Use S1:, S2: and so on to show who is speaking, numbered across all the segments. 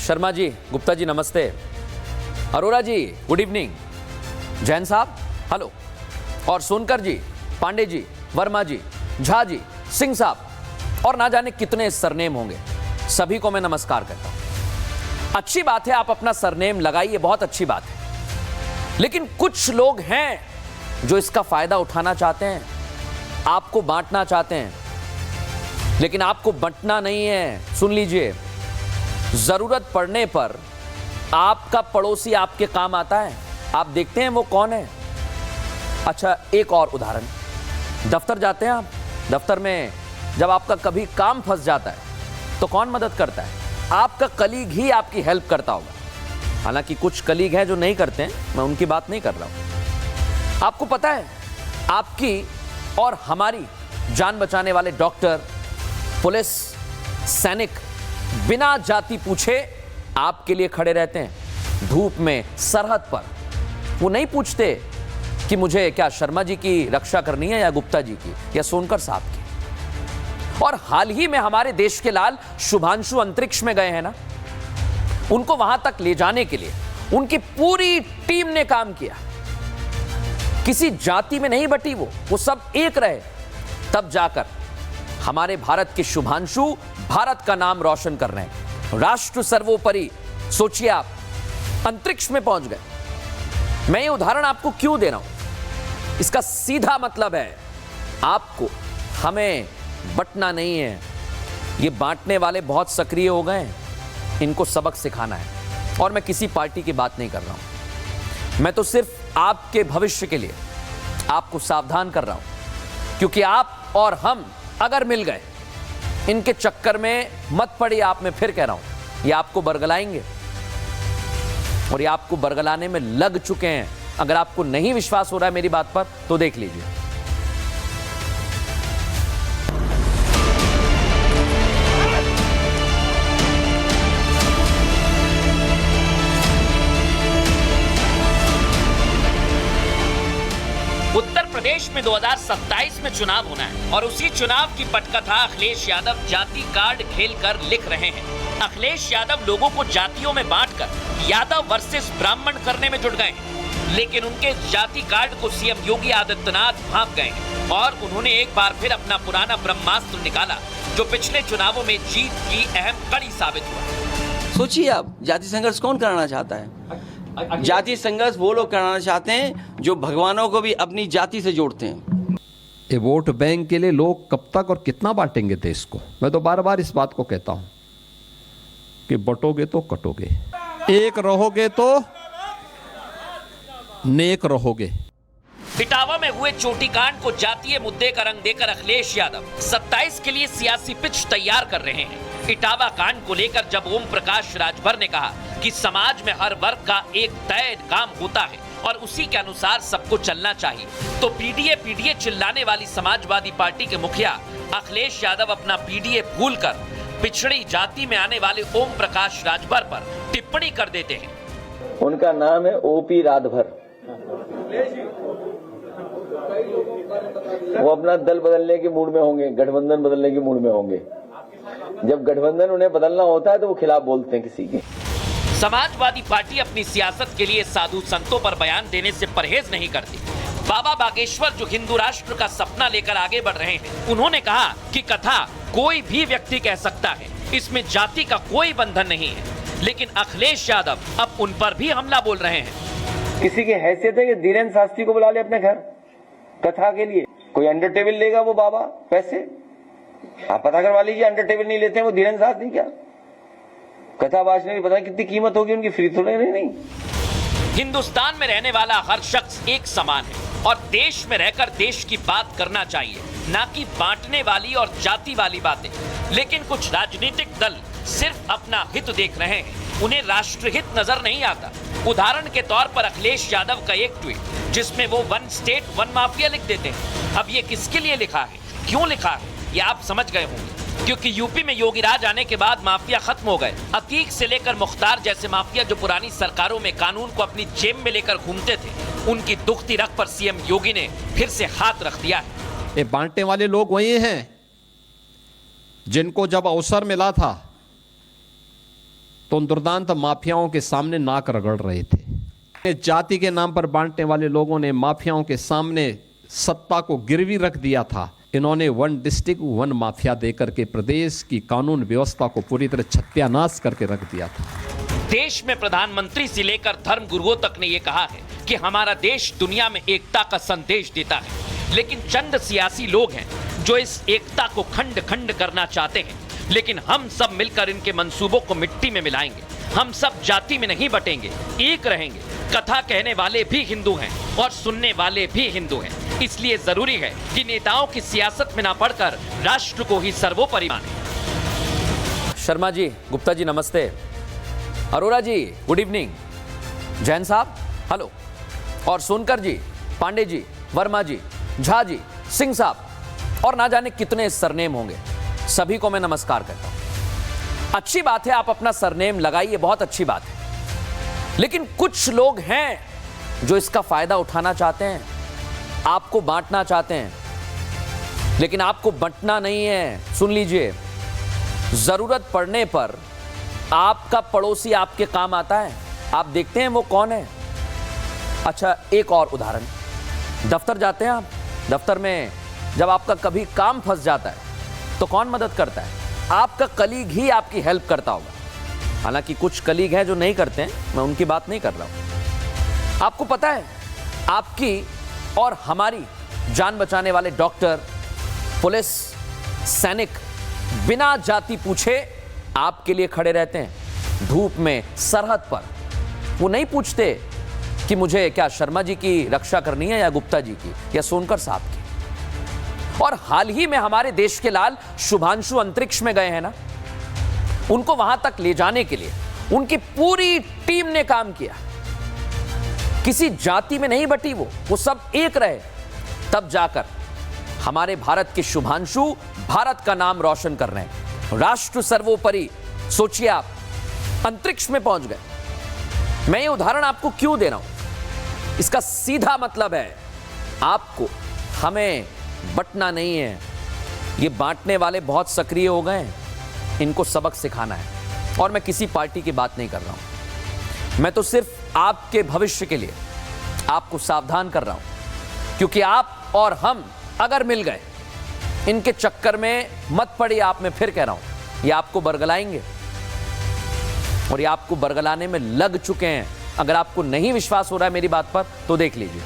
S1: शर्मा जी, गुप्ता जी नमस्ते, अरोरा जी good evening, Jain साहब hello, और सोनकर जी, पांडे जी, वर्मा जी, झा जी, सिंह साहब और ना जाने कितने सरनेम होंगे, सभी को मैं नमस्कार करता हूं। अच्छी बात है आप अपना सरनेम लगाइए, बहुत अच्छी बात है, लेकिन कुछ लोग हैं जो इसका फायदा उठाना चाहते हैं, आपको बांटना चाहते हैं, लेकिन आपको बंटना नहीं है। सुन लीजिए, जरूरत पड़ने पर आपका पड़ोसी आपके काम आता है, आप देखते हैं वो कौन है। अच्छा, एक और उदाहरण, दफ्तर जाते हैं आप, दफ्तर में जब आपका कभी काम फंस जाता है तो कौन मदद करता है? आपका कलीग ही आपकी हेल्प करता होगा। हालांकि कुछ कलीग हैं जो नहीं करते हैं, मैं उनकी बात नहीं कर रहा हूं। आपको पता है, आपकी और हमारी जान बचाने वाले डॉक्टर, पुलिस, सैनिक बिना जाति पूछे आपके लिए खड़े रहते हैं धूप में, सरहद पर। वो नहीं पूछते कि मुझे क्या शर्मा जी की रक्षा करनी है या गुप्ता जी की या सोनकर साहब की। और हाल ही में हमारे देश के लाल शुभांशु अंतरिक्ष में गए हैं ना, उनको वहां तक ले जाने के लिए उनकी पूरी टीम ने काम किया। किसी जाति में नहीं बटी, वो सब एक रहे, तब जाकर हमारे भारत के शुभांशु भारत का नाम रोशन कर रहे हैं। राष्ट्र सर्वोपरि, सोचिए आप, अंतरिक्ष में पहुंच गए। मैं ये उदाहरण आपको क्यों दे रहा हूं? इसका सीधा मतलब है आपको, हमें बंटना नहीं है। ये बांटने वाले बहुत सक्रिय हो गए हैं, इनको सबक सिखाना है। और मैं किसी पार्टी की बात नहीं कर रहा हूं, मैं तो सिर्फ आपके भविष्य के लिए आपको सावधान कर रहा हूं, क्योंकि आप और हम अगर मिल गए, इनके चक्कर में मत पड़िए। आप, मैं फिर कह रहा हूं, ये आपको बरगलाएंगे और ये आपको बरगलाने में लग चुके हैं। अगर आपको नहीं विश्वास हो रहा है मेरी बात पर तो देख लीजिए।
S2: उत्तर प्रदेश में 2027 में चुनाव होना है और उसी चुनाव की पटकथा अखिलेश यादव जाति कार्ड खेलकर लिख रहे हैं। अखिलेश यादव लोगों को जातियों में बांटकर यादव वर्सेस ब्राह्मण करने में जुट गए हैं, लेकिन उनके जाति कार्ड को सीएम योगी आदित्यनाथ भांप गए हैं और उन्होंने एक बार फिर अपना पुराना ब्रह्मास्त्र निकाला, जो पिछले चुनावों में जीत की अहम कड़ी साबित हुआ।
S3: सोचिए आप, जाति संघर्ष कौन कराना चाहता है? जाति संघर्ष वो लोग कराना चाहते हैं जो भगवानों को भी अपनी जाति से जोड़ते हैं।
S4: ये वोट बैंक के लिए लोग कब तक और कितना बांटेंगे देश को? मैं तो बार बार इस बात को कहता हूं कि बटोगे तो कटोगे, एक रहोगे तो नेक रहोगे।
S2: इटावा में हुए चोटीकांड को जातीय मुद्दे का रंग देकर अखिलेश यादव 27 के लिए सियासी पिच तैयार कर रहे हैं। इटावा कांड को लेकर जब ओम प्रकाश राजभर ने कहा कि समाज में हर वर्ग का एक तय काम होता है और उसी के अनुसार सबको चलना चाहिए, तो पीडीए चिल्लाने वाली समाजवादी पार्टी के मुखिया अखिलेश यादव अपना पीडीए भूलकर पिछड़ी जाति में आने वाले ओम प्रकाश राजभर पर टिप्पणी कर देते हैं।
S5: उनका नाम है ओपी राजभर। वो अपना दल बदलने के मूड में होंगे, गठबंधन बदलने के मूड में होंगे। जब गठबंधन उन्हें बदलना होता है तो वो खिलाफ बोलते हैं किसी के।
S2: समाजवादी पार्टी अपनी सियासत के लिए साधु संतों पर बयान देने से परहेज नहीं करती। बाबा बागेश्वर जो हिंदू राष्ट्र का सपना लेकर आगे बढ़ रहे हैं, उन्होंने कहा कि कथा कोई भी व्यक्ति कह सकता है, इसमें जाति का कोई बंधन नहीं है। लेकिन अखिलेश यादव अब उन पर भी हमला बोल रहे हैं।
S5: किसी की हैसियत है कि धीरेन्द्र शास्त्री को बुला ले अपने घर कथा के लिए? कोई अंडर टेबल लेगा वो बाबा पैसे? आप पता करवा लीजिए, अंडर टेबल नहीं लेते हैं वो धीरेन्द्र शास्त्री। क्या कथा बाजने की पता नहीं कितनी कीमत होगी उनकी, फ्री थोड़े नहीं।
S2: हिंदुस्तान में रहने वाला हर शख्स एक समान है और देश में रहकर देश की बात करना चाहिए, ना कि बांटने वाली और जाति वाली बातें। लेकिन कुछ राजनीतिक दल सिर्फ अपना हित देख रहे हैं, उन्हें राष्ट्रहित नजर नहीं आता। उदाहरण के तौर पर अखिलेश यादव का एक ट्वीट जिसमें वो वन स्टेट वन माफिया लिख देते हैं। अब ये किसके लिए लिखा है, क्यों लिखा है, ये आप समझ गए होंगे। क्योंकि यूपी में योगी राज आने के बाद माफिया खत्म हो गए। अतीक से लेकर मुख्तार जैसे माफिया जो पुरानी सरकारों में कानून को अपनी जेब में लेकर घूमते थे, उनकी दुखती रग पर सीएम योगी ने फिर से हाथ रख दिया है।
S4: ये बांटने वाले लोग वही हैं जिनको जब अवसर मिला था तो उन दुर्दांत माफियाओं के सामने नाक रगड़ रहे थे। जाति के नाम पर बांटने वाले लोगों ने माफियाओं के सामने सत्ता को गिरवी रख दिया था। इन्होंने वन डिस्ट्रिक्ट वन माफिया देकर के प्रदेश की कानून व्यवस्था को पूरी तरह सत्यानाश करके रख दिया था।
S2: देश में प्रधानमंत्री से लेकर धर्म गुरुओं तक ने यह कहा है कि हमारा देश दुनिया में एकता का संदेश देता है, लेकिन चंद सियासी लोग हैं जो इस एकता को खंड खंड करना चाहते हैं। लेकिन हम सब मिलकर इनके मंसूबों को मिट्टी में मिलाएंगे। हम सब जाति में नहीं बटेंगे, एक रहेंगे। कथा कहने वाले भी हिंदू हैं और सुनने वाले भी हिंदू हैं। इसलिए जरूरी है कि नेताओं की सियासत में ना पड़कर राष्ट्र को ही सर्वोपरि माने।
S1: शर्मा जी, गुप्ता जी नमस्ते, अरोरा जी गुड इवनिंग, जैन साहब हेलो, और सोनकर जी, पांडे जी, वर्मा जी, झा जी, सिंह साहब और ना जाने कितने सरनेम होंगे, सभी को मैं नमस्कार करता हूं। अच्छी बात है आप अपना सरनेम लगाइए, बहुत अच्छी बात है, लेकिन कुछ लोग हैं जो इसका फायदा उठाना चाहते हैं, आपको बांटना चाहते हैं, लेकिन आपको बंटना नहीं है। सुन लीजिए, जरूरत पड़ने पर आपका पड़ोसी आपके काम आता है। आप देखते हैं वो कौन है। अच्छा, एक और उदाहरण, दफ्तर जाते हैं आप, दफ्तर में जब आपका कभी काम फंस जाता है तो कौन मदद करता है? आपका कलीग ही आपकी हेल्प करता होगा। हालांकि कुछ कलीग हैं जो नहीं करते हैं, मैं उनकी बात नहीं कर रहा हूं। आपको पता है, आपकी और हमारी जान बचाने वाले डॉक्टर, पुलिस, सैनिक बिना जाति पूछे आपके लिए खड़े रहते हैं धूप में, सरहद पर। वो नहीं पूछते कि मुझे क्या शर्मा जी की रक्षा करनी है या गुप्ता जी की या सोनकर साहब की। और हाल ही में हमारे देश के लाल शुभांशु अंतरिक्ष में गए हैं ना, उनको वहां तक ले जाने के लिए उनकी पूरी टीम ने काम किया। किसी जाति में नहीं बटी, वो सब एक रहे, तब जाकर हमारे भारत के शुभांशु भारत का नाम रोशन कर रहे हैं। राष्ट्र सर्वोपरि, सोचिए आप, अंतरिक्ष में पहुंच गए। मैं ये उदाहरण आपको क्यों दे रहा हूं? इसका सीधा मतलब है आपको, हमें बंटना नहीं है। ये बांटने वाले बहुत सक्रिय हो गए हैं, इनको सबक सिखाना है। और मैं किसी पार्टी की बात नहीं कर रहा हूं, मैं तो सिर्फ आपके भविष्य के लिए आपको सावधान कर रहा हूं, क्योंकि आप और हम अगर मिल गए, इनके चक्कर में मत पड़िए। आप, मैं फिर कह रहा हूं, ये आपको बरगलाएंगे और ये आपको बरगलाने में लग चुके हैं। अगर आपको नहीं विश्वास हो रहा है मेरी बात पर तो देख लीजिए।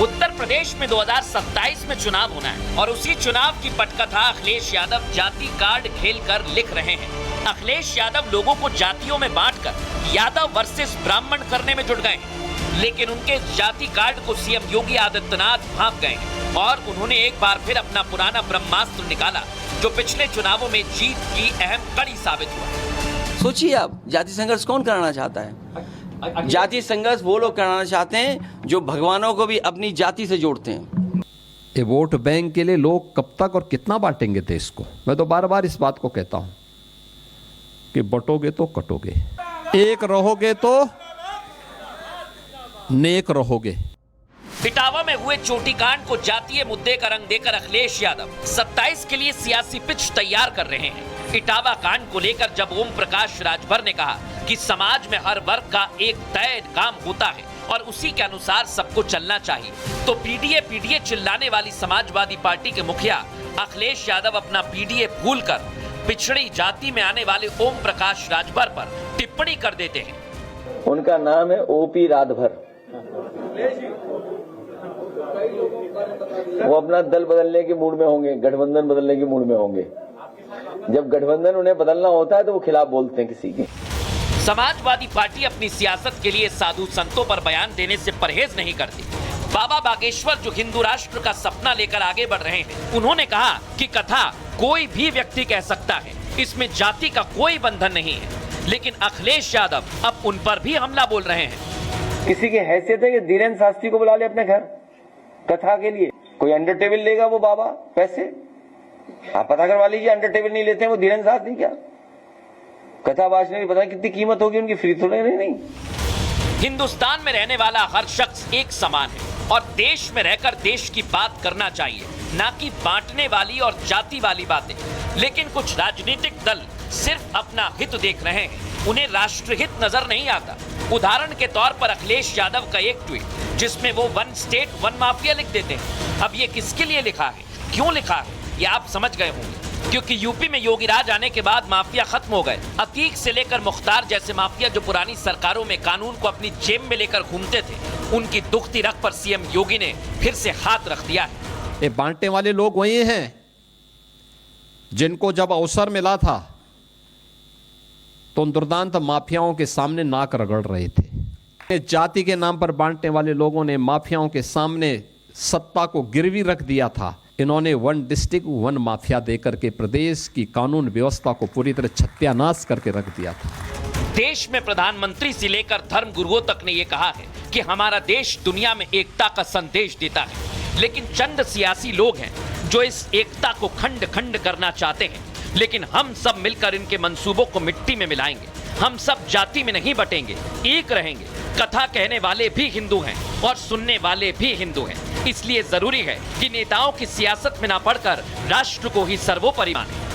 S2: उत्तर प्रदेश में 2027 में चुनाव होना है और उसी चुनाव की पटकथा अखिलेश यादव जाति कार्ड खेलकर लिख रहे हैं। अखिलेश यादव लोगों को जातियों में बांटकर यादव वर्सेस ब्राह्मण करने में जुट गए हैं, लेकिन उनके जाति कार्ड को सीएम योगी आदित्यनाथ भांप गए हैं और उन्होंने एक बार फिर अपना पुराना ब्रह्मास्त्र निकाला, जो पिछले चुनावों में जीत की अहम कड़ी साबित हुआ।
S3: सोचिए आप, जाति संघर्ष कौन कराना चाहता है? जाति संघर्ष वो लोग कराना चाहते हैं जो भगवानों को भी अपनी जाति से जोड़ते हैं।
S4: ये वोट बैंक के लिए लोग कब तक और कितना बांटेंगे देश को? मैं तो बार बार इस बात को कहता हूं कि बटोगे तो कटोगे, एक रहोगे तो नेक रहोगे।
S2: इटावा में हुए चोटीकांड को जातीय मुद्दे का रंग देकर अखिलेश यादव 27 के लिए सियासी पिच तैयार कर रहे हैं। इटावा कांड को लेकर जब ओम प्रकाश राजभर ने कहा कि समाज में हर वर्ग का एक तय काम होता है और उसी के अनुसार सबको चलना चाहिए, तो पीडीए चिल्लाने वाली समाजवादी पार्टी के मुखिया अखिलेश यादव अपना पीडीए भूलकर पिछड़ी जाति में आने वाले ओम प्रकाश राजभर पर टिप्पणी कर देते हैं।
S5: उनका नाम है ओपी राजभर। वो अपना दल बदलने के मूड में होंगे, गठबंधन बदलने के मूड में होंगे। जब गठबंधन उन्हें बदलना होता है तो वो खिलाफ बोलते हैं किसी के।
S2: समाजवादी पार्टी अपनी सियासत के लिए साधु संतों पर बयान देने से परहेज नहीं करती। बाबा बागेश्वर जो हिंदू राष्ट्र का सपना लेकर आगे बढ़ रहे हैं, उन्होंने कहा कि कथा कोई भी व्यक्ति कह सकता है, इसमें जाति का कोई बंधन नहीं है। लेकिन अखिलेश यादव अब उन पर भी हमला बोल रहे हैं।
S5: किसी की हैसियत है कि धीरेन्द्र शास्त्री को बुला ले अपने घर कथा के लिए? कोई अंडर टेबल लेगा वो बाबा पैसे? आप पता करवा लीजिए, अंडर टेबल नहीं लेते हैं वो धीरेन्द्र शास्त्री क्या? कथा वाचने की पता नहीं कितनी कीमत होगी उनकी, फ्री थोड़े नहीं।
S2: हिंदुस्तान में रहने वाला हर शख्स एक समान है और देश में रहकर देश की बात करना चाहिए, ना कि बांटने वाली और जाति वाली बातें। लेकिन कुछ राजनीतिक दल सिर्फ अपना हित देख रहे हैं, उन्हें राष्ट्रहित नजर नहीं आता। उदाहरण के तौर पर अखिलेश यादव का एक ट्वीट जिसमें वो वन स्टेट वन माफिया लिख देते हैं। अब ये किसके लिए लिखा है, क्यों लिखा है, ये आप समझ गए होंगे। क्योंकि यूपी में योगी राज आने के बाद माफिया खत्म हो गए। अतीक से लेकर मुख्तार जैसे माफिया जो पुरानी सरकारों में कानून को अपनी जेब में लेकर घूमते थे, उनकी दुखती रग पर सीएम योगी ने फिर से हाथ रख दिया है।
S4: ये बांटने वाले लोग वही हैं जिनको जब अवसर मिला था तो उन दुर्दांत माफियाओं के सामने नाक रगड़ रहे थे। जाति के नाम पर बांटने वाले लोगों ने माफियाओं के सामने सत्ता को गिरवी रख दिया था। इन्होंने वन डिस्ट्रिक्ट वन माफिया देकर के प्रदेश की कानून व्यवस्था को पूरी तरह सत्यानाश करके रख दिया था।
S2: देश में प्रधानमंत्री से लेकर धर्म गुरुओं तक ने यह कहा है कि हमारा देश दुनिया में एकता का संदेश देता है, लेकिन चंद सियासी लोग हैं जो इस एकता को खंड खंड करना चाहते हैं। लेकिन हम सब मिलकर इनके मंसूबों को मिट्टी में मिलाएंगे। हम सब जाति में नहीं बटेंगे, एक रहेंगे। कथा कहने वाले भी हिंदू हैं और सुनने वाले भी हिंदू हैं। इसलिए जरूरी है कि नेताओं की सियासत में ना पड़कर राष्ट्र को ही सर्वोपरि माने।